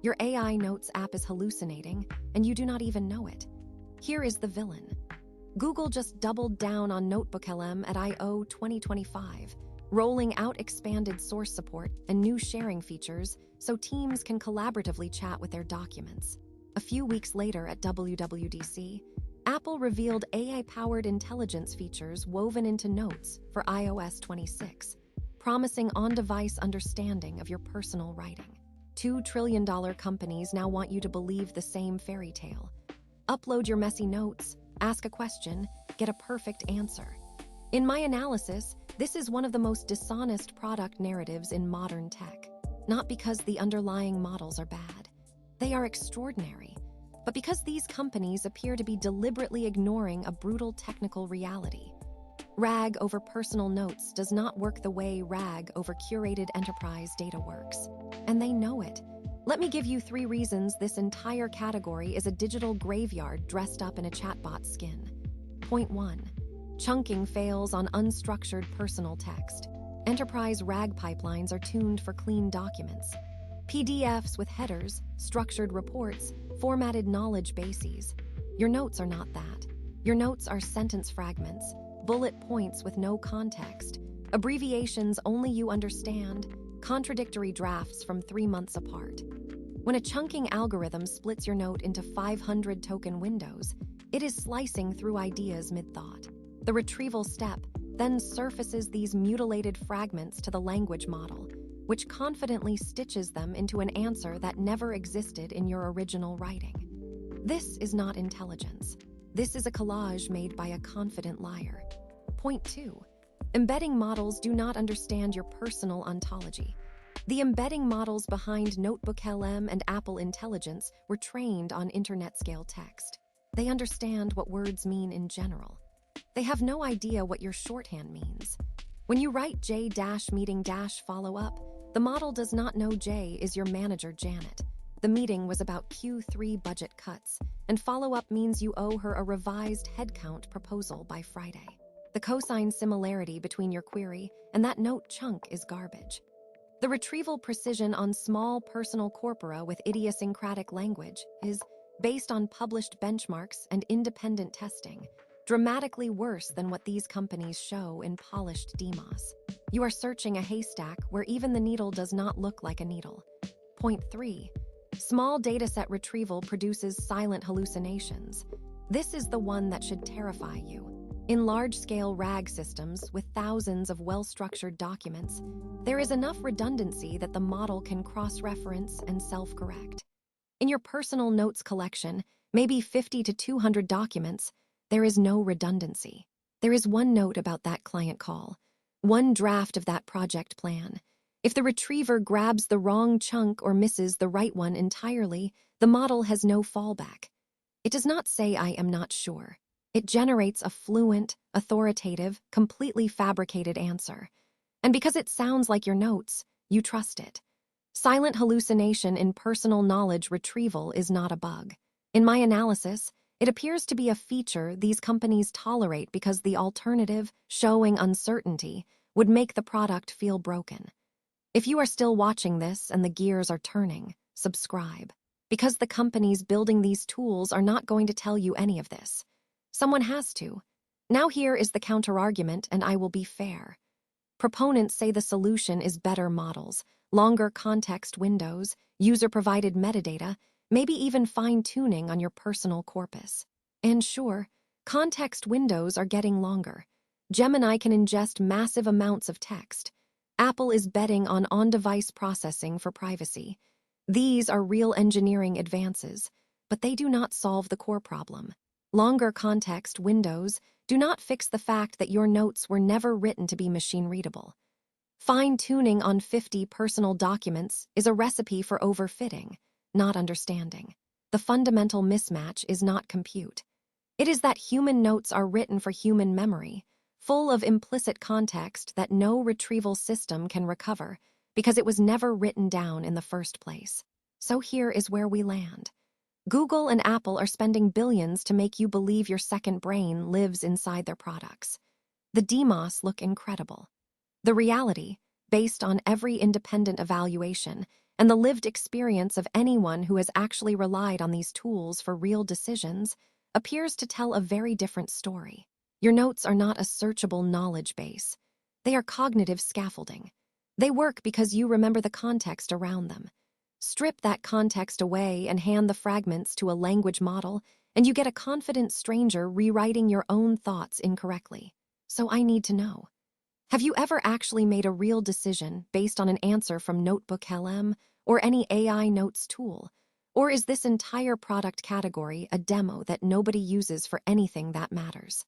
Your AI Notes app is hallucinating, and you do not even know it. Here is the villain. Google just doubled down on NotebookLM at I/O 2025, rolling out expanded source support and new sharing features so teams can collaboratively chat with their documents. A few weeks later at WWDC, Apple revealed AI-powered intelligence features woven into Notes for iOS 26, promising on-device understanding of your personal writing. $2 trillion companies now want you to believe the same fairy tale. Upload your messy notes, ask a question, get a perfect answer. In my analysis, this is one of the most dishonest product narratives in modern tech. Not because the underlying models are bad. They are extraordinary. But because these companies appear to be deliberately ignoring a brutal technical reality. RAG over personal notes does not work the way RAG over curated enterprise data works. And they know it. Let me give you 3 reasons this entire category is a digital graveyard dressed up in a chatbot skin. Point 1. Chunking fails on unstructured personal text. Enterprise RAG pipelines are tuned for clean documents. PDFs with headers, structured reports, formatted knowledge bases. Your notes are not that. Your notes are sentence fragments, bullet points with no context, abbreviations only you understand, contradictory drafts from 3 months apart. When a chunking algorithm splits your note into 500 token windows, it is slicing through ideas mid-thought. The retrieval step then surfaces these mutilated fragments to the language model, which confidently stitches them into an answer that never existed in your original writing. This is not intelligence. This is a collage made by a confident liar. Point 2. Embedding models do not understand your personal ontology. The embedding models behind NotebookLM and Apple Intelligence were trained on internet-scale text. They understand what words mean in general. They have no idea what your shorthand means. When you write J-meeting-follow-up, the model does not know J is your manager, Janet. The meeting was about Q3 budget cuts, and follow-up means you owe her a revised headcount proposal by Friday. The cosine similarity between your query and that note chunk is garbage. The retrieval precision on small personal corpora with idiosyncratic language is, based on published benchmarks and independent testing, dramatically worse than what these companies show in polished DMOS. You are searching a haystack where even the needle does not look like a needle. Point 3. Small dataset retrieval produces silent hallucinations. This is the one that should terrify you. In large-scale RAG systems with thousands of well-structured documents, there is enough redundancy that the model can cross-reference and self-correct. In your personal notes collection, maybe 50 to 200 documents, there is no redundancy. There is one note about that client call, one draft of that project plan. If the retriever grabs the wrong chunk or misses the right one entirely, the model has no fallback. It does not say "I am not sure." It generates a fluent, authoritative, completely fabricated answer. And because it sounds like your notes, you trust it. Silent hallucination in personal knowledge retrieval is not a bug. In my analysis, it appears to be a feature these companies tolerate because the alternative, showing uncertainty, would make the product feel broken. If you are still watching this and the gears are turning, subscribe. Because the companies building these tools are not going to tell you any of this. Someone has to. Now here is the counterargument, and I will be fair. Proponents say the solution is better models, longer context windows, user-provided metadata, maybe even fine-tuning on your personal corpus. And sure, context windows are getting longer. Gemini can ingest massive amounts of text. Apple is betting on on-device processing for privacy. These are real engineering advances, but they do not solve the core problem. Longer context windows do not fix the fact that your notes were never written to be machine-readable. Fine-tuning on 50 personal documents is a recipe for overfitting, not understanding. The fundamental mismatch is not compute. It is that human notes are written for human memory, full of implicit context that no retrieval system can recover because it was never written down in the first place. So here is where we land. Google and Apple are spending billions to make you believe your second brain lives inside their products. The DMOS look incredible. The reality, based on every independent evaluation and the lived experience of anyone who has actually relied on these tools for real decisions appears to tell a very different story. Your notes are not a searchable knowledge base. They are cognitive scaffolding. They work because you remember the context around them. Strip that context away and hand the fragments to a language model, and you get a confident stranger rewriting your own thoughts incorrectly. So I need to know. Have you ever actually made a real decision based on an answer from NotebookLM or any AI notes tool? Or is this entire product category a demo that nobody uses for anything that matters?